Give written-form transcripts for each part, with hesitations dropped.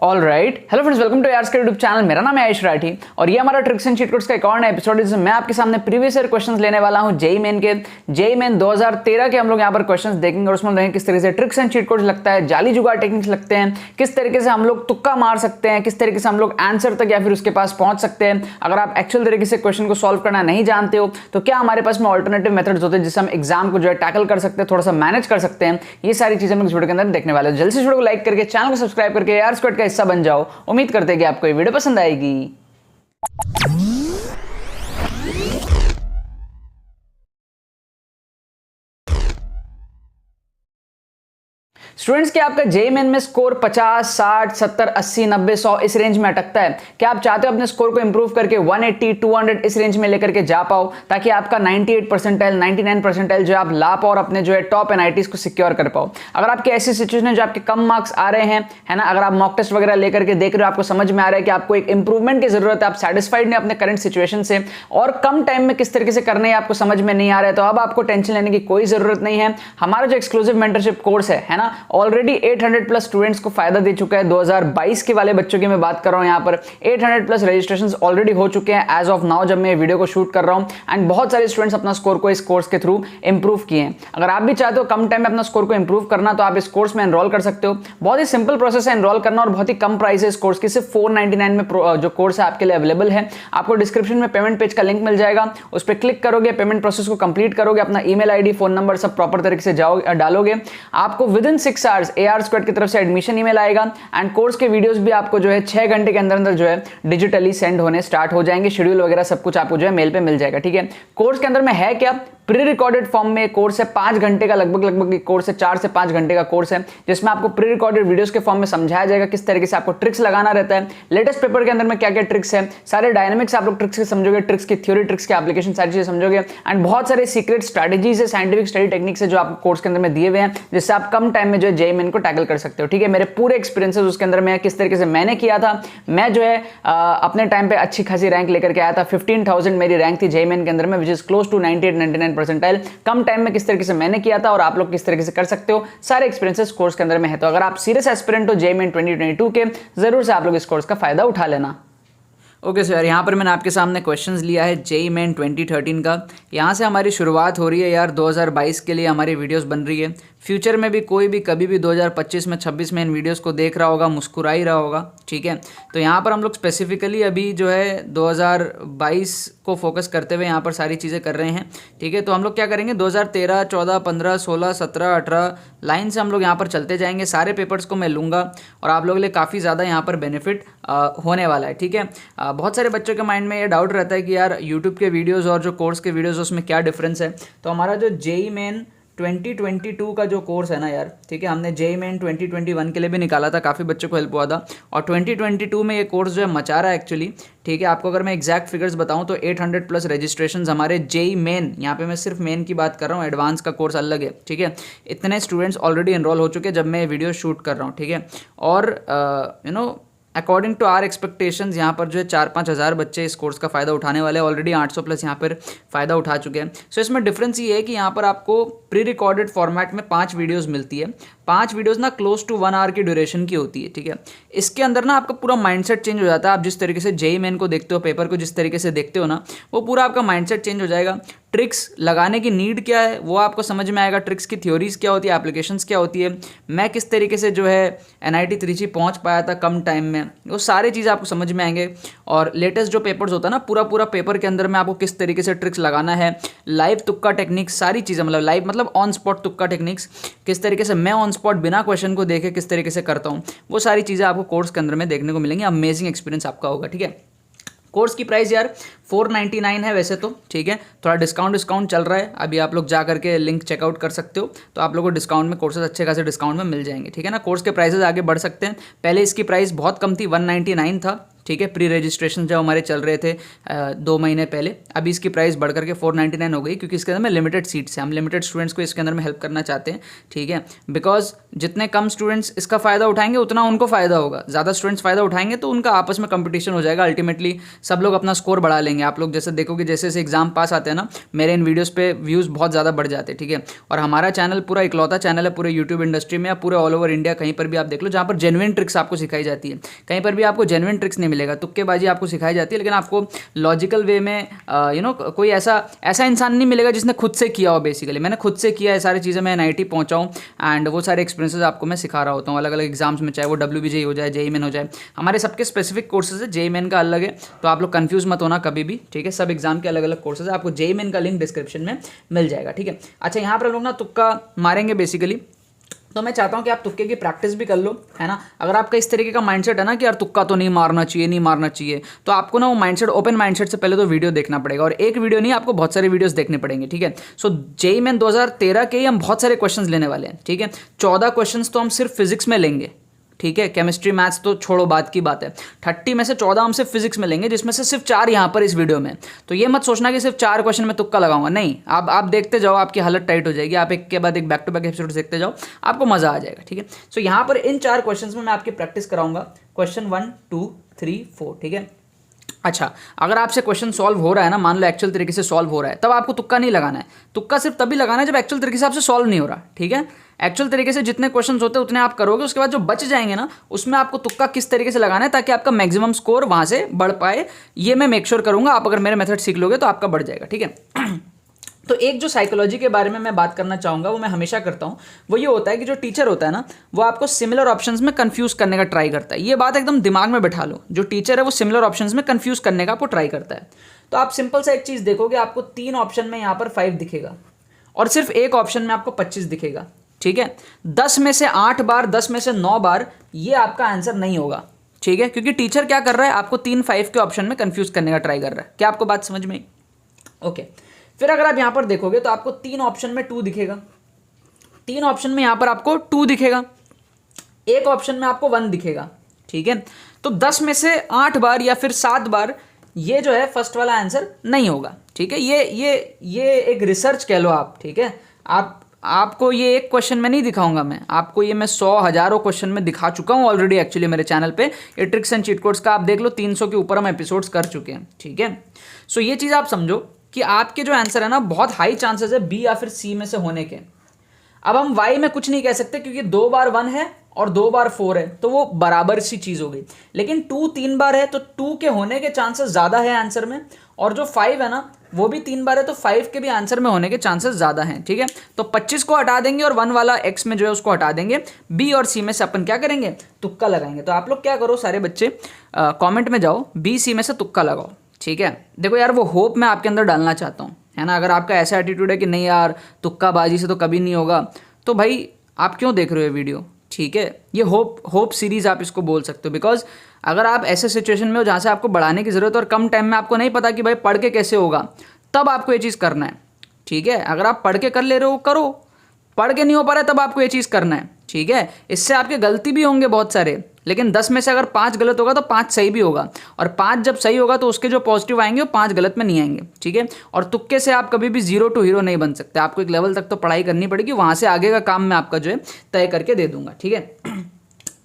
All right, hello friends, welcome to यार्स का YouTube channel. मेरा नाम है आयुष राठी और ये हमारा ट्रिक्स एंड चीट कोड्स का एक और नया एपिसोड है जिसमें मैं आपके सामने प्रीवियस ईयर क्वेश्चंस लेने वाला हूं। जेईई मेन के 2013 के हम लोग यहाँ पर क्वेश्चंस देखेंगे और उसमें देखेंगे किस तरीके से ट्रिक्स एंड चीट कोड्स लगता है, जाली जुगाड़ टेक्निक्स लगते हैं, किस तरीके से हम लोग तुक्का मार सकते हैं, किस तरीके से हम लोग आंसर तक या फिर उसके पास पहुंच सकते हैं। अगर आप एक्चुअल तरीके से क्वेश्चन को सॉल्व करना नहीं जानते हो तो क्या हमारे पास में ऑल्टरनेटिव मेथड्स होते हैं जिससे हम एग्जाम को जो है टैकल कर सकते हैं, थोड़ा सा मैनेज कर सकते हैं। ये सारी चीजें हम इस वीडियो के अंदर देखने वाले हैं। जल्दी से वीडियो को लाइक करके चैनल को सब्सक्राइब करके यार स्क्वाड का हिस्सा बन जाओ। उम्मीद करते हैं कि आपको ये वीडियो पसंद आएगी। स्टूडेंट्स, क्या आपका जेईई मेन में स्कोर 50, 60, 70, 80, 90, 100 इस रेंज में अटकता है? क्या आप चाहते हो अपने स्कोर को इंप्रूव करके 180, 200 इस रेंज में लेकर के जा पाओ ताकि आपका 98 परसेंटाइल, 99 परसेंटाइल जो आप ला पाओ और अपने जो है टॉप एनआईटीज को सिक्योर कर पाओ? अगर आपकी ऐसी सिचुएशन है जो आपके कम मार्क्स आ रहे हैं, है ना, अगर आप मॉक टेस्ट वगैरह लेकर के देख रहे हो, आपको समझ में आ रहा है कि आपको एक इंप्रूवमेंट की जरूरत है, आप सेटिस्फाइड नहीं अपने करंट सिचुएशन से और कम टाइम में किस तरीके से करने आपको समझ में नहीं आ रहा है, तो अब आपको टेंशन लेने की कोई जरूरत नहीं है। हमारा जो एक्सक्लूसिव मेंटरशिप कोर्स है ना, ऑलरेडी 800 प्लस स्टूडेंट्स को फायदा दे चुका है। 2022 के वाले बच्चों की मैं बात कर रहा हूं, यहां पर 800 प्लस रजिस्ट्रेशंस ऑलरेडी हो चुके हैं एज ऑफ नाउ जब मैं वीडियो को शूट कर रहा हूं। एंड बहुत सारे स्टूडेंट्स अपना स्कोर को इस कोर्स के थ्रू इंप्रूव किए हैं। अगर आप भी चाहते हो कम टाइम में अपना स्कोर को इंप्रूव करना तो आप इस कोर्स में एनरोल कर सकते हो। बहुत ही सिंपल प्रोसेस है एनरोल करना और बहुत ही कम प्राइस है इस कोर्स की। सिर्फ 499 में जो कोर्स है आपके लिए अवेलेबल है। आपको डिस्क्रिप्शन में पेमेंट पेज का लिंक मिल जाएगा, उस पर क्लिक करोगे, पेमेंट प्रोसेस को कंप्लीट करोगे, अपना ईमेल आईडी, फोन नंबर सब प्रॉपर तरीके से डालोगे, आपको with in 6 hours AR squad की तरफ से एडमिशन ईमेल आएगा। एंड कोर्स के वीडियोस भी आपको जो है 6 घंटे के अंदर अंदर जो है डिजिटली सेंड होने स्टार्ट हो जाएंगे। शेड्यूल वगैरह सब कुछ आपको जो है मेल पे मिल जाएगा। ठीक है, कोर्स के अंदर में है क्या, प्री रिकॉर्डेड फॉर्म में कोर्स है। 5 घंटे का लगभग कोर्स है, 4 से 5 घंटे का कोर्स है जिसमें आपको प्री रिकॉर्डेड वीडियोस के फॉर्म में समझाया जाएगा किस तरीके से आपको ट्रिक्स लगाना रहता है, लेटेस्ट पेपर के अंदर में क्या क्या ट्रिक्स है, सारे डायनामिक्स आप लोग ट्रिक्स के समझोगे, ट्रिक्स की थ्योरी, ट्रिक्स की एप्लीकेशन, सारी चीजें समझोगे। एंड बहुत सारे सीक्रेट स्ट्रेटेजीज है, साइंटिफिक स्टडी टेक्निक्स है जो आपको कोर्स के अंदर में दिए हुए हैं जिससे आप कम टाइम में जो है जेईई मेन को टैकल कर सकते हो। ठीक है, मेरे पूरे एक्सपीरियंसेस उसके अंदर में किस तरीके से मैंने किया था। मैं जो है अपने टाइम पे अच्छी खासी रैंक लेकर के आया था। 15,000 मेरी रैंक थी जेईई मेन के अंदर में, which is close to 98-99 percentile. कम टाइम में किस तरीके से मैंने किया था और आप लोग किस तरीके से कर सकते हो, सारे एक्सपीरियंसेस कोर्स के अंदर में है। तो अगर आप सीरियस एस्पिरेंट हो जेईई मेन 2022 के, जरूर से आप लोग इस कोर्स का फायदा उठा लेना। ओके सर, यहाँ पर मैंने आपके सामने क्वेश्चंस लिया है जेईई मेन 2013 का। यहाँ से हमारी शुरुआत हो रही है यार। 2022 के लिए हमारी वीडियोस बन रही है। फ्यूचर में भी कोई भी कभी भी 2025 में 26 में इन वीडियोस को देख रहा होगा, मुस्कुरा ही रहा होगा। ठीक है, तो यहाँ पर हम लोग स्पेसिफिकली अभी जो है 2022 को फोकस करते हुए यहाँ पर सारी चीज़ें कर रहे हैं। ठीक है, तो हम लोग क्या करेंगे, 2013, 14, 15, 16, 17, 18 लाइन से हम लोग यहाँ पर चलते जाएंगे। सारे पेपर्स को मैं लूँगा और आप लोगों के लिए काफ़ी ज़्यादा यहाँ पर बेनिफिट होने वाला है। ठीक है, बहुत सारे बच्चों के माइंड में ये डाउट रहता है कि यार यूट्यूब के वीडियोज़ और जो कोर्स के वीडियोज़ उसमें क्या डिफरेंस है। तो हमारा जो जेईई मेन 2022 का जो कोर्स है ना यार, ठीक है, हमने जेईई मेन 2021 के लिए भी निकाला था, काफ़ी बच्चों को हेल्प हुआ था। और 2022 में ये कोर्स जो है मचा रहा है एक्चुअली। ठीक है, आपको अगर मैं एग्जैक्ट फिगर्स बताऊं तो 800 प्लस रजिस्ट्रेशंस हमारे जेईई मेन, यहाँ पे मैं सिर्फ मेन की बात कर रहा हूँ, एडवांस का कोर्स अलग है। ठीक है, इतने स्टूडेंट्स ऑलरेडी एनरोल हो चुके हैं जब मैं ये वीडियो शूट कर रहा हूँ। ठीक है, और अकॉर्डिंग टू आर एक्सपेक्टेशंस यहाँ पर जो है 4-5 हज़ार बच्चे इस कोर्स का फ़ायदा उठाने वाले हैं। ऑलरेडी 800 प्लस यहाँ पर फ़ायदा उठा चुके हैं। सो इसमें डिफरेंस ये है कि यहाँ पर आपको प्री रिकॉर्डेड फॉर्मेट में 5 वीडियोस मिलती है। 5 वीडियोस ना क्लोज टू 1 आवर की ड्यूरेशन की होती है। ठीक है, इसके अंदर ना आपका पूरा माइंडसेट चेंज हो जाता है। आप जिस तरीके से जेईई मेन को देखते हो, पेपर को जिस तरीके से देखते हो ना, वो पूरा आपका माइंडसेट चेंज हो जाएगा। ट्रिक्स लगाने की नीड क्या है वो आपको समझ में आएगा, ट्रिक्स की थ्योरीज क्या होती है, एप्लीकेशंस क्या होती है, मैं किस तरीके से जो है NIT त्रिची पहुंच पाया था कम टाइम में, वो सारी चीज़ें आपको समझ में आएंगे। और लेटेस्ट जो पेपर्स होता है ना, पूरा पेपर के अंदर में आपको किस तरीके से ट्रिक्स लगाना है, लाइव तुक्का टेक्निक्स, सारी चीज़ें, मतलब लाइव मतलब ऑन स्पॉट तुक्का टेक्निक्स, किस तरीके से मैं ऑन स्पॉट बिना क्वेश्चन को देखे किस तरीके से करता हूँ, वो सारी चीज़ें आपको कोर्स के अंदर में देखने को मिलेंगी। अमेजिंग एक्सपीरियंस आपका होगा। ठीक है, कोर्स की प्राइस यार 499 है वैसे तो। ठीक है, थोड़ा डिस्काउंट चल रहा है, अभी आप लोग जा करके लिंक चेकआउट कर सकते हो, तो आप लोगों को डिस्काउंट में कोर्सेज अच्छे खासे डिस्काउंट में मिल जाएंगे। ठीक है ना, कोर्स के प्राइसेस आगे बढ़ सकते हैं। पहले इसकी प्राइस बहुत कम थी, 199 था। ठीक है। प्री रजिस्ट्रेशन जब हमारे चल रहे थे 2 महीने पहले, अभी इसकी प्राइस बढ़ करके 499 हो गई, क्योंकि इसके अंदर में लिमिटेड सीट्स हैं, हम लिमिटेड स्टूडेंट्स को इसके अंदर में हेल्प करना चाहते हैं, ठीक है। बिकॉज जितने कम स्टूडेंट्स इसका फ़ायदा उठाएंगे उतना उनको फ़ायदा होगा, ज़्यादा स्टूडेंट्स फ़ायदा उठाएंगे तो उनका आपस में कंपटीशन हो जाएगा, अल्टीमेटली सब लोग अपना स्कोर बढ़ा लेंगे। आप लोग जैसे देखोगे जैसे जैसे एग्जाम पास आते हैं ना, मेरे इन वीडियोज़ पे व्यूज़ बहुत ज़्यादा बढ़ जाते हैं, ठीक है। और हमारा चैनल पूरा इकलौता चैनल है पूरे यूट्यूब इंडस्ट्री में या पूरे ऑल ओवर इंडिया, कहीं पर भी आप देख लो जहाँ पर जेन्युइन ट्रिक्स आपको सिखाई जाती है। कहीं पर भी आपको जेन्युइन ट्रिक्स नहीं मिलेगा, तुक्केबाजी आपको सिखाई जाती है, लेकिन आपको लॉजिकल वे में कोई ऐसा इंसान नहीं मिलेगा जिसने खुद से किया हो। बेसिकली मैंने खुद से किया है सारी चीज़ें, मैं NIT पहुंचा हूँ एंड वो सारे एक्सपीरियंसेस आपको मैं सिखा रहा होता हूँ अलग अलग एग्जाम्स में, चाहे वो WBJ हो जाए, JEE मेन हो जाए। हमारे सबके स्पेसिफिक कोर्सेज है, JEE मेन का अलग है, तो आप लोग कंफ्यूज मत होना कभी भी, ठीक है। सब एग्जाम के अलग अलग कोर्सेज है, आपको JEE मेन का लिंक डिस्क्रिप्शन में मिल जाएगा, ठीक है। अच्छा, यहाँ पर हम लोग ना तुक्का मारेंगे बेसिकली, तो मैं चाहता हूँ कि आप तुक्के की प्रैक्टिस भी कर लो, है ना। अगर आपका इस तरीके का माइंडसेट है ना कि यार तुक्का तो नहीं मारना चाहिए, तो आपको ना वो माइंडसेट, ओपन माइंडसेट से पहले तो वीडियो देखना पड़ेगा, और एक वीडियो नहीं, आपको बहुत सारे वीडियोस देखने पड़ेंगे, ठीक है। सो JEE मेन 2013 के ही हम बहुत सारे क्वेश्चंस लेने वाले हैं, ठीक है। 14 क्वेश्चंस तो हम सिर्फ फिजिक्स में लेंगे, ठीक है। केमिस्ट्री मैथ्स तो छोड़ो, बात की बात है। 30 में से 14 हम सिर्फ फिजिक्स में लेंगे, जिसमें से सिर्फ 4 यहाँ पर इस वीडियो में। तो ये मत सोचना कि सिर्फ 4 क्वेश्चन में तुक्का लगाऊंगा, नहीं। आप देखते जाओ, आपकी हालत टाइट हो जाएगी, आप एक के बाद एक बैक टू बैक एपिसोड देखते जाओ, आपको मजा आ जाएगा, ठीक है। सो यहाँ पर इन 4 क्वेश्चन में मैं आपकी प्रैक्टिस कराऊंगा, क्वेश्चन 1 2 3 4, ठीक है। अच्छा, अगर आपसे क्वेश्चन सॉल्व हो रहा है ना, मान लो एक्चुअल तरीके से सॉल्व हो रहा है, तब आपको तुक्का नहीं लगाना है। तुक्का सिर्फ तभी लगाना है जब एक्चुअल तरीके से आपसे सॉल्व नहीं हो रहा, ठीक है। एक्चुअल तरीके से जितने क्वेश्चंस होते हैं उतने आप करोगे, उसके बाद जो बच जाएंगे ना, उसमें आपको तुक्का किस तरीके से लगाना है ताकि आपका मैक्सिमम स्कोर वहां से बढ़ पाए, ये मैं मेक श्योर करूंगा। आप अगर मेरे मेथड सीख लोगे तो आपका बढ़ जाएगा, ठीक है। तो एक जो साइकोलॉजी के बारे में मैं बात करना चाहूँगा, वो मैं हमेशा करता हूँ, वो ये होता है कि जो टीचर होता है ना, वो आपको सिमिलर ऑप्शंस में कंफ्यूज करने का ट्राई करता है। ये बात एकदम दिमाग में बैठा लो, जो टीचर है वो सिमिलर ऑप्शंस में कंफ्यूज करने का आपको ट्राई करता है। तो आप सिंपल सा एक चीज़ देखोगे, आपको 3 ऑप्शन में यहाँ पर 5 दिखेगा और सिर्फ एक ऑप्शन में आपको 25 दिखेगा, ठीक है। 10 में से 8 बार, 10 में से 9 बार ये आपका आंसर नहीं होगा, ठीक है, क्योंकि टीचर क्या कर रहा है, आपको 3-5 के ऑप्शन में कंफ्यूज करने का ट्राई कर रहा है। क्या आपको बात समझ में आई? ओके। फिर अगर आप यहां पर देखोगे तो आपको 3 ऑप्शन में 2 दिखेगा, 3 ऑप्शन में यहां पर आपको 2 दिखेगा, एक ऑप्शन में आपको 1 दिखेगा, ठीक है। तो 10 में से 8 बार या फिर 7 बार ये जो है फर्स्ट वाला आंसर नहीं होगा, ठीक है। ये एक रिसर्च कह लो आप, ठीक है। आपको ये एक क्वेश्चन में नहीं दिखाऊंगा मैं, आपको ये मैं 100 हजारों क्वेश्चन में दिखा चुका हूं ऑलरेडी एक्चुअली मेरे चैनल पे। ये ट्रिक्स एंड चीट कोड्स का आप देख लो, 300 के ऊपर हम एपिसोड्स कर चुके हैं, ठीक है। सो ये चीज़ आप समझो कि आपके जो आंसर है ना, बहुत हाई चांसेस है B या फिर C में से होने के। अब हम Y में कुछ नहीं कह सकते क्योंकि 2 बार 1 है और 2 बार 4 है, तो वो बराबर सी चीज़ हो गई। लेकिन 2 3 बार है तो 2 के होने के चांसेस ज़्यादा है आंसर में, और जो 5 है ना वो भी 3 बार है तो 5 के भी आंसर में होने के चांसेस ज़्यादा हैं, ठीक है। तो 25 को हटा देंगे और 1 वाला X में जो है उसको हटा देंगे, B और C में से अपन क्या करेंगे, तुक्का लगाएंगे। तो आप लोग क्या करो, सारे बच्चे कॉमेंट में जाओ, B C में से तुक्का लगाओ, ठीक है। देखो यार, वो होप मैं आपके अंदर डालना चाहता हूँ, है ना। अगर आपका ऐसा एटीट्यूड है कि नहीं यार तुक्काबाजी से तो कभी नहीं होगा, तो भाई आप क्यों देख रहे हो ये वीडियो, ठीक है। ये होप सीरीज आप इसको बोल सकते हो, बिकॉज अगर आप ऐसे सिचुएशन में हो जहाँ से आपको बढ़ाने की जरूरत है और कम टाइम में आपको नहीं पता कि भाई पढ़ के कैसे होगा, तब आपको ये चीज़ करना है, ठीक है। अगर आप पढ़ के कर ले रहे हो करो, पढ़ के नहीं हो पा रहा है तब आपको ये चीज़ करना है, ठीक है। इससे आपके गलती भी होंगे बहुत सारे, लेकिन 10 में से अगर 5 गलत होगा तो 5 सही भी होगा, और 5 जब सही होगा तो उसके जो पॉजिटिव आएंगे वो 5 गलत में नहीं आएंगे, ठीक है। और तुक्के से आप कभी भी 0 to हीरो नहीं बन सकते, आपको एक लेवल तक तो पढ़ाई करनी पड़ेगी, वहाँ से आगे का काम मैं आपका जो है तय करके दे दूंगा, ठीक है।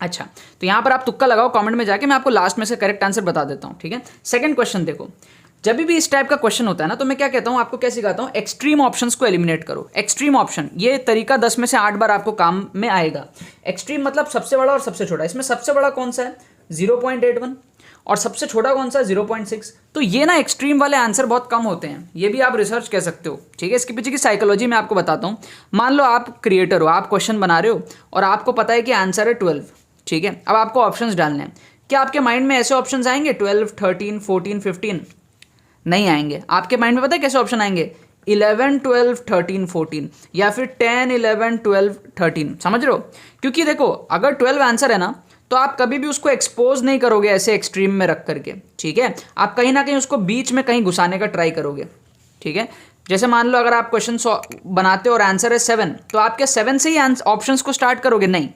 अच्छा, तो यहाँ पर आप तुक्का लगाओ कमेंट में जाके, मैं आपको लास्ट में से करेक्ट आंसर बता देता हूँ, ठीक है। सेकंड क्वेश्चन देखो, जब भी इस टाइप का क्वेश्चन होता है ना, तो मैं क्या कहता हूँ आपको, क्या सिखाता हूँ, एक्सट्रीम ऑप्शंस को एलिमिनेट करो। एक्सट्रीम ऑप्शन, ये तरीका 10 में से 8 बार आपको काम में आएगा। एक्सट्रीम मतलब सबसे बड़ा और सबसे छोटा। इसमें सबसे बड़ा कौन सा है, 0.81, और सबसे छोटा कौन सा है, 0.6। तो ये ना एक्सट्रीम वाले आंसर बहुत कम होते हैं, ये भी आप रिसर्च कह सकते हो, ठीक है। इसके पीछे की साइकोलॉजी मैं आपको बताता हूँ। मान लो आप क्रिएटर हो, आप क्वेश्चन बना रहे हो और आपको पता है कि आंसर है 12, ठीक है। अब आपको ऑप्शंस डालने हैं। क्या आपके माइंड में ऐसे ऑप्शंस आएंगे 12, 13, 14, 15? नहीं आएंगे। आपके माइंड में पता है कैसे ऑप्शन आएंगे, 11, 12, 13, 14, या फिर 10, 11, 12, 13। समझ रहे हो? क्योंकि देखो, अगर 12 आंसर है ना, तो आप कभी भी उसको एक्सपोज नहीं करोगे ऐसे एक्सट्रीम में रख करके, ठीक है। आप कहीं ना कहीं उसको बीच में कहीं घुसाने का ट्राई करोगे, ठीक है। जैसे मान लो अगर आप क्वेश्चन बनाते हो और आंसर है 7, तो आप क्या 7 से ही ऑप्शंस को स्टार्ट करोगे? नहीं,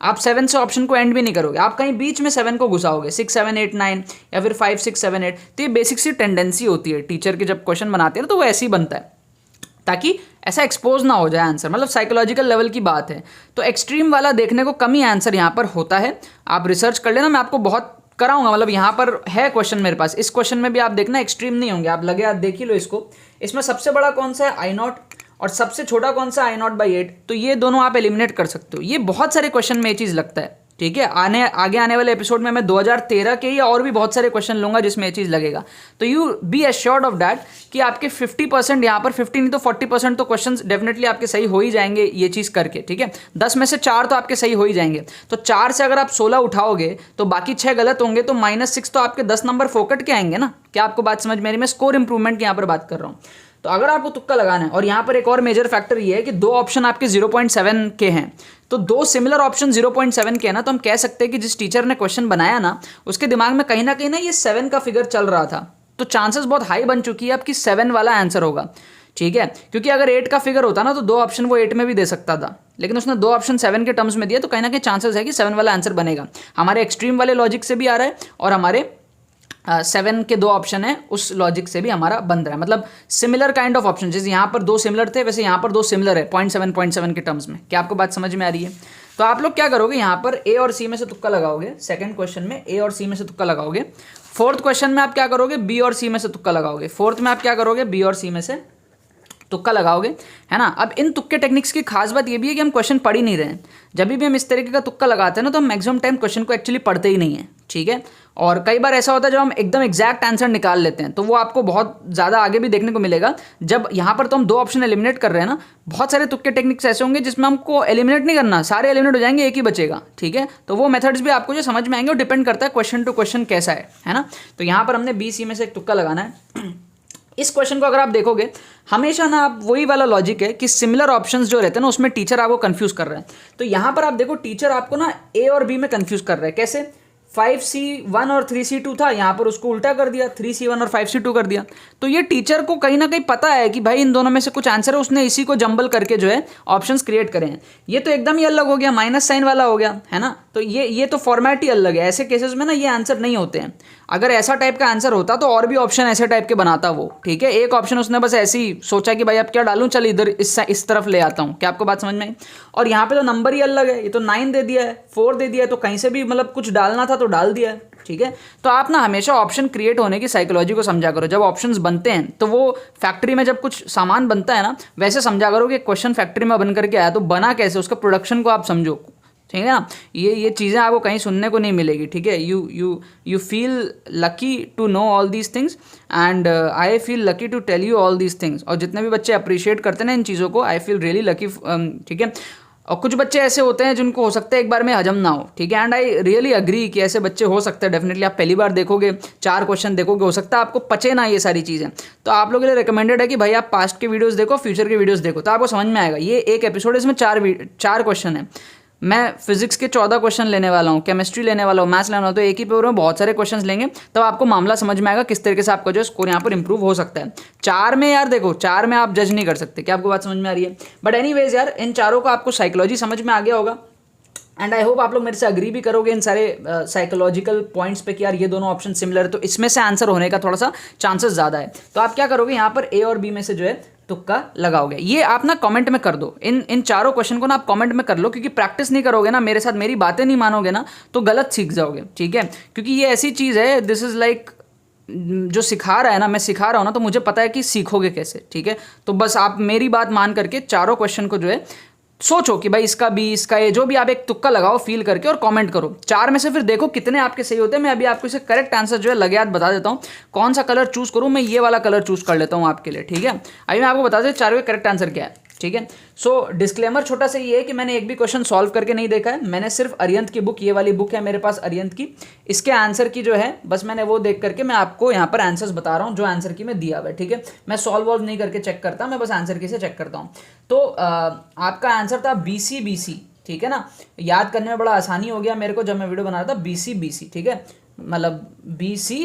आप 7 से ऑप्शन को एंड भी नहीं करोगे, आप कहीं बीच में 7 को घुसाओगे, 6 7 8 9 या फिर 5 6 7 8। तो ये बेसिक सी टेंडेंसी होती है टीचर के जब क्वेश्चन बनाते हैं तो वो ऐसे ही बनता है ताकि ऐसा एक्सपोज ना हो जाए आंसर, मतलब साइकोलॉजिकल लेवल की बात है। तो एक्सट्रीम वाला देखने को कम ही आंसर यहाँ पर होता है, आप रिसर्च कर लेना, मैं आपको बहुत कराऊंगा, मतलब यहाँ पर है क्वेश्चन मेरे पास, इस क्वेश्चन में भी आप देखना एक्सट्रीम नहीं होंगे, आप लगे हाथ देख ही लो इसको। इसमें सबसे बड़ा कौन सा है, I0, और सबसे छोटा कौन सा I0/8, तो ये दोनों आप एलिमिनेट कर सकते हो। ये बहुत सारे क्वेश्चन में ये चीज़ लगता है, ठीक है। आगे आने वाले एपिसोड में मैं 2013 के या और भी बहुत सारे क्वेश्चन लूंगा जिसमें ये चीज़ लगेगा। तो you be assured of that कि आपके 50% यहाँ पर 50 नहीं तो 40% तो क्वेश्चंस डेफिनेटली आपके सही हो ही जाएंगे ये चीज़ करके, ठीक है। 10 में से 4 तो आपके सही हो ही जाएंगे। तो 4 से अगर आप 16 उठाओगे तो बाकी 6 गलत होंगे, तो -6 तो आपके 10 नंबर फोकट के आएंगे ना। क्या आपको बात समझ में आ रही है? मैं स्कोर इंप्रूवमेंट की यहाँ पर बात कर रहा हूँ। तो अगर आपको तुक्का लगाना है, और यहाँ पर एक और मेजर फैक्टर ये है कि 2 ऑप्शन आपके 0.7 के हैं, तो 2 सिमिलर ऑप्शन 0.7 के हैं ना, तो हम कह सकते हैं कि जिस टीचर ने क्वेश्चन बनाया ना उसके दिमाग में कहीं ना ये 7 का फिगर चल रहा था, तो चांसेस बहुत हाई बन चुकी है आपकी 7 वाला आंसर होगा, ठीक है। क्योंकि अगर 8 का फिगर होता ना तो 2 ऑप्शन वो 8 में भी दे सकता था, लेकिन उसने 2 ऑप्शन 7 के टर्म्स में दिया, तो कहीं ना कहीं चांसेस है कि 7 वाला आंसर बनेगा। हमारे एक्सट्रीम वाले लॉजिक से भी आ रहा है और हमारे 7 के 2 ऑप्शन है उस लॉजिक से भी हमारा बन रहा है, मतलब सिमिलर काइंड ऑफ ऑप्शन। जैसे यहाँ पर 2 सिमिलर थे वैसे यहाँ पर 2 सिमिलर है 0.7 के टर्म्स में। क्या आपको बात समझ में आ रही है? तो आप लोग क्या करोगे, यहाँ पर ए और सी में से तुक्का लगाओगे, सेकंड क्वेश्चन में ए और सी में से तुक्का लगाओगे। फोर्थ क्वेश्चन में आप क्या करोगे, बी और सी में से तुक्का लगाओगे। फोर्थ में आप क्या करोगे, बी और सी में से तुक्का लगाओगे, है ना। अब इन तुक्के टेक्निक्स की खास बात ये भी है कि हम क्वेश्चन पढ़ ही नहीं रहे हैं। जब भी हम इस तरीके का तुक्का लगाते हैं ना तो हम मैक्सिमम टाइम क्वेश्चन को एक्चुअली पढ़ते ही नहीं है, ठीक है। और कई बार ऐसा होता है जब हम एकदम एग्जैक्ट आंसर निकाल लेते हैं, तो वो आपको बहुत ज़्यादा आगे भी देखने को मिलेगा। जब यहाँ पर तो हम 2 ऑप्शन एलिमिनेट कर रहे हैं ना, बहुत सारे तुक्के टेक्निक्स ऐसे होंगे जिसमें हमको एलिमिनेट नहीं करना, सारे एलिमिनेट हो जाएंगे, एक ही बचेगा, ठीक है। तो वो मेथड्स भी आपको जो समझ में आएंगे वो डिपेंड करता है क्वेश्चन टू क्वेश्चन कैसा है ना। तो यहाँ पर हमने बी सी में से एक तुक्का लगाना है। इस क्वेश्चन को अगर आप देखोगे, हमेशा ना आप वही वाला लॉजिक है कि सिमिलर ऑप्शंस जो रहते हैं ना उसमें टीचर आपको कंफ्यूज कर रहे हैं। तो यहाँ पर आप देखो टीचर आपको ना ए और बी में कंफ्यूज कर रहे हैं। कैसे? 5C1 और 3C2 था, यहाँ पर उसको उल्टा कर दिया, 3C1 और 5C2 कर दिया। तो ये टीचर को कहीं ना कहीं पता है कि भाई इन दोनों में से कुछ आंसर है, उसने इसी को जंबल करके जो है ऑप्शंस क्रिएट करे हैं। ये तो एकदम ही अलग हो गया, माइनस साइन वाला हो गया, है ना। तो ये तो फॉर्मेट ही अलग है। ऐसे केसेस में ना ये आंसर नहीं होते हैं। अगर ऐसा टाइप का आंसर होता तो और भी ऑप्शन ऐसे टाइप के बनाता वो, ठीक है। एक ऑप्शन उसने बस ऐसे ही सोचा कि भाई अब क्या डालूं, चल इधर इस तरफ ले आता हूँ। क्या आपको बात समझ में आई? और यहाँ पे तो नंबर ही अलग है, ये तो 9 दे दिया है, 4 दे दिया है, तो कहीं से भी मतलब कुछ डालना था तो डाल दिया है, ठीक है। तो आप ना हमेशा ऑप्शन क्रिएट होने की साइकोलॉजी को समझा करो। जब ऑप्शंस बनते हैं तो वो फैक्ट्री में जब कुछ सामान बनता है ना, वैसे समझा करो कि क्वेश्चन फैक्ट्री में बन करके आया तो बना कैसे, उसका प्रोडक्शन को आप समझो, ठीक है ना। ये चीज़ें आपको कहीं सुनने को नहीं मिलेगी, ठीक है। You feel lucky to know all these things and I feel lucky to tell you all these things. और जितने भी बच्चे अप्रिशिएट करते हैं ना इन चीज़ों को, आई फील रियली लकी, ठीक है। और कुछ बच्चे ऐसे होते हैं जिनको हो सकता है एक बार में हजम ना हो, ठीक है। एंड आई रियली अग्री कि ऐसे बच्चे हो सकते हैं डेफिनेटली। आप पहली बार देखोगे, 4 क्वेश्चन देखोगे, हो सकता है आपको पचे ना ये सारी चीज़ें। तो आप लोगों के लिए रिकमेंडेड है कि भाई आप पास्ट के वीडियोस देखो, फ्यूचर के वीडियोस देखो, तो आपको समझ में आएगा। ये एक एपिसोड, इसमें 4 क्वेश्चन है। मैं फिजिक्स के 14 क्वेश्चन लेने वाला हूँ, केमिस्ट्री लेने वाला हूँ, मैथ्स लेने वाला हूँ, तो एक ही पेपर में बहुत सारे क्वेश्चंस लेंगे, तब आपको मामला समझ में आएगा किस तरीके से आपका जो स्कोर यहाँ पर इंप्रूव हो सकता है। 4 में यार देखो, 4 में आप जज नहीं कर सकते। क्या आपको बात समझ में आ रही है? बट एनीवेज यार, इन चारों को आपको साइकोलॉजी समझ में आ गया होगा एंड आई होप आप लोग मेरे से अग्री भी करोगे इन सारे साइकोलॉजिकल पॉइंट्स पे कि यार ये दोनों ऑप्शन सिमिलर है, तो इसमें से आंसर होने का थोड़ा सा चांसेस ज़्यादा है। तो आप क्या करोगे, यहाँ पर ए और बी में से जो है तुक्का लगाओगे। ये आप ना कमेंट में कर दो, इन चारों क्वेश्चन को ना आप कमेंट में कर लो, क्योंकि प्रैक्टिस नहीं करोगे ना, मेरे साथ मेरी बातें नहीं मानोगे ना, तो गलत सीख जाओगे, ठीक है। क्योंकि ये ऐसी चीज़ है, दिस इज़ लाइक जो सिखा रहा है ना, मैं सिखा रहा हूँ ना, तो मुझे पता है कि सीखोगे कैसे, ठीक है। तो बस आप मेरी बात मान करके चारों क्वेश्चन को जो है सोचो कि भाई इसका बी, इसका ए, जो भी आप एक तुक्का लगाओ फील करके और कमेंट करो। 4 में से फिर देखो कितने आपके सही होते हैं। मैं अभी आपको इसे करेक्ट आंसर जो है लगे हाथ बता देता हूँ। कौन सा कलर चूज करूँ, मैं ये वाला कलर चूज कर लेता हूँ आपके लिए, ठीक है। अभी मैं आपको बता दूँ 4 का करेक्ट आंसर क्या है, ठीक है। सो डिस्क्लेमर छोटा सा ये है कि मैंने एक भी क्वेश्चन सॉल्व करके नहीं देखा है। मैंने सिर्फ अरिहंत की बुक, ये वाली बुक है मेरे पास अरिहंत की, इसके आंसर की जो है बस मैंने वो देख करके मैं आपको यहाँ पर आंसर्स बता रहा हूँ जो आंसर की मैं दिया हुआ है, ठीक है। मैं सॉल्व वॉल्व नहीं करके चेक करता, मैं बस आंसर की से चेक करता हूँ। तो आपका आंसर था BC, ठीक है ना। याद करने में बड़ा आसानी हो गया मेरे को जब मैं वीडियो बना रहा था, BC, ठीक है, मतलब BC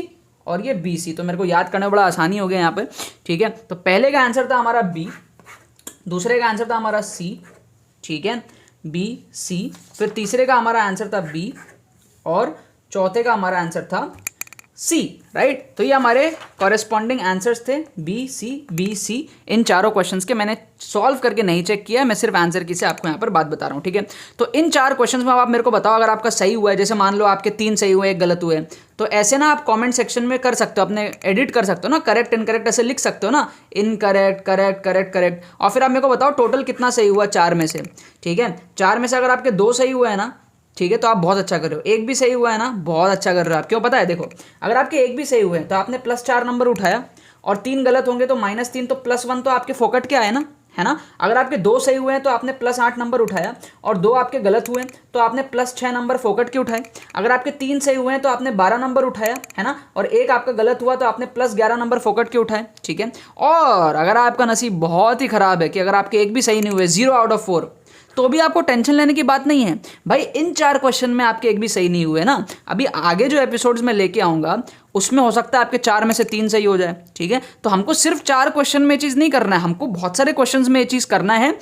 और ये BC, तो मेरे को याद करने में बड़ा आसानी हो गया यहाँ पर, ठीक है। तो पहले का आंसर था हमारा B, दूसरे का आंसर था हमारा C, ठीक है, बी सी, फिर तीसरे का हमारा आंसर था बी और चौथे का हमारा आंसर था सी, राइट। तो ये हमारे कॉरेस्पॉन्डिंग आंसर्स थे बी सी। इन चारों क्वेश्चंस के मैंने सॉल्व करके नहीं चेक किया, मैं सिर्फ आंसर की से आपको यहाँ पर बात बता रहा हूँ, ठीक है। तो इन 4 क्वेश्चंस में आप मेरे को बताओ अगर आपका सही हुआ है, जैसे मान लो आपके 3 सही हुए 1 गलत हुए, तो ऐसे ना आप कमेंट सेक्शन में कर सकते हो, अपने एडिट कर सकते हो ना, करेक्ट इनकरेक्ट ऐसे लिख सकते हो ना, इनकरेक्ट करेक्ट करेक्ट करेक्ट, और फिर आप मेरे को बताओ टोटल कितना सही हुआ 4 में से, ठीक है। 4 में से अगर आपके 2 सही हुए हैं ना, ठीक है, तो आप बहुत अच्छा कर रहे हो। 1 भी सही हुआ है ना, बहुत अच्छा कर रहे हो आप। क्यों पता है, देखो अगर आपके 1 भी सही हुए हैं तो आपने +4 नंबर उठाया, और 3 गलत होंगे तो -3, तो +1 तो आपके फोकट के आए ना, है ना। अगर आपके 2 सही हुए हैं तो आपने +8 नंबर उठाया, और 2 आपके गलत हुए तो आपने +6 नंबर फोकट के उठाए। अगर आपके 3 सही हुए हैं तो आपने 12 नंबर उठाया, है ना, और 1 आपका गलत हुआ तो आपने +11 नंबर फोकट के उठाए, ठीक है। और अगर आपका नसीब बहुत ही खराब है कि अगर आपके 1 भी सही नहीं हुए, 0 आउट ऑफ 4, तो भी आपको टेंशन लेने की बात नहीं है भाई। इन 4 क्वेश्चन में आपके 1 भी सही नहीं हुए ना, अभी आगे जो एपिसोड्स में लेके आऊंगा उसमें हो सकता है आपके 4 में से 3 सही हो जाए, ठीक है। तो हमको सिर्फ 4 क्वेश्चन में ये चीज़ नहीं करना है, हमको बहुत सारे क्वेश्चंस में ये चीज़ करना है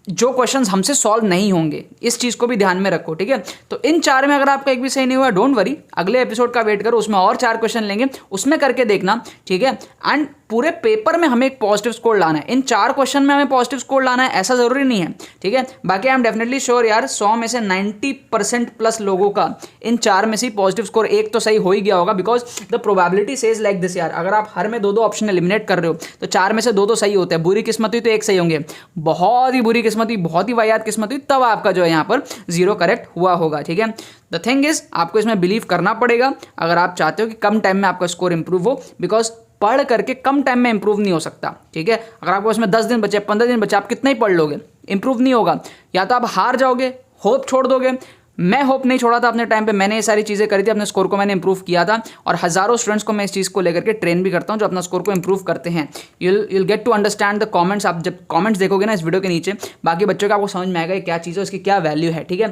जो क्वेश्चंस हमसे सॉल्व नहीं होंगे। इस चीज़ को भी ध्यान में रखो, ठीक है। तो इन 4 में अगर आपका 1 भी सही नहीं हुआ, डोंट वरी, अगले एपिसोड का वेट करो, उसमें और 4 क्वेश्चन लेंगे, उसमें करके देखना, ठीक है। एंड पूरे पेपर में हमें एक पॉजिटिव स्कोर लाना है, इन 4 क्वेश्चन में हमें पॉजिटिव स्कोर लाना है, ऐसा जरूरी नहीं है, ठीक है। बाकी आई एम डेफिनेटली श्योर यार 100 में से 90% प्लस लोगों का इन 4 में से पॉजिटिव स्कोर 1 तो सही हो ही गया होगा, because the probability says like this यार। अगर आप हर में 2-2 ऑप्शन एलिमिनेट कर रहे हो तो 4 में से 2 तो सही होते हैं, बुरी किस्मत हुई तो 1 सही होंगे, बहुत ही बुरी किस्मत हुई, बहुत ही वाहियात किस्मत हुई, तब आपका जो है यहाँ पर 0 करेक्ट हुआ होगा, ठीक है। द थिंग इज आपको इसमें बिलीव करना पड़ेगा अगर आप चाहते हो कि कम टाइम में आपका स्कोर इंप्रूव हो, बिकॉज पढ़ करके कम टाइम में इंप्रूव नहीं हो सकता, ठीक है। अगर आपको इसमें 10 दिन बचे, 15 दिन बचे, आप कितना ही पढ़ लोगे, इंप्रूव नहीं होगा। या तो आप हार जाओगे, होप छोड़ दोगे। मैं होप नहीं छोड़ा था अपने टाइम पे, मैंने ये सारी चीज़ें करी थी, अपने स्कोर को मैंने इंप्रूव किया था, और हज़ारों स्टूडेंट्स को मैं इस चीज़ को लेकर के ट्रेन भी करता हूँ जो अपना स्कोर को इंप्रूव करते हैं। You'll get to understand the comments. आप जब कमेंट्स देखोगे ना इस वीडियो के नीचे, बाकी बच्चों का आपको समझ में आएगा ये क्या चीज़ है, उसकी क्या वैल्यू है, ठीक है।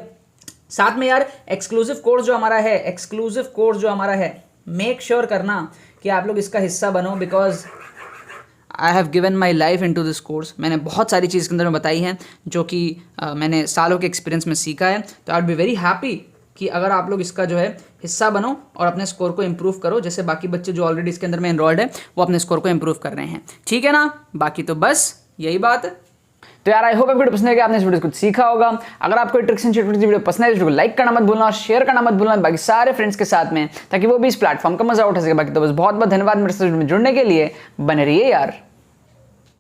साथ में यार एक्सक्लूसिव कोर्स जो हमारा है, मेक श्योर करना कि आप लोग इसका हिस्सा बनो, because I have given my life into this course. मैंने बहुत सारी चीज़ के अंदर में बताई हैं जो कि मैंने सालों के एक्सपीरियंस में सीखा है। तो I would be very happy कि अगर आप लोग इसका जो है हिस्सा बनो और अपने स्कोर को इंप्रूव करो, जैसे बाकी बच्चे जो ऑलरेडी इसके अंदर में एनरोल्ड है वो अपने स्कोर को इंप्रूव कर रहे हैं, ठीक है ना। बाकी तो बस यही बात है। तो यार आई होप वीडियो पसंद है कि आपने इस वीडियो को कुछ सीखा होगा। अगर आपको ट्रिक्स एंड ट्रिक्स वीडियो पसंद है तो वीडियो को लाइक करना मत भूलना और शेयर करना मत भूलना बाकी सारे फ्रेंड्स के साथ में, ताकि वो भी इस प्लेटफॉर्म का मजा उठा सके। बाकी तो बस बहुत बहुत धन्यवाद मेरे साथ जुड़ने के लिए, बने रहिए यार।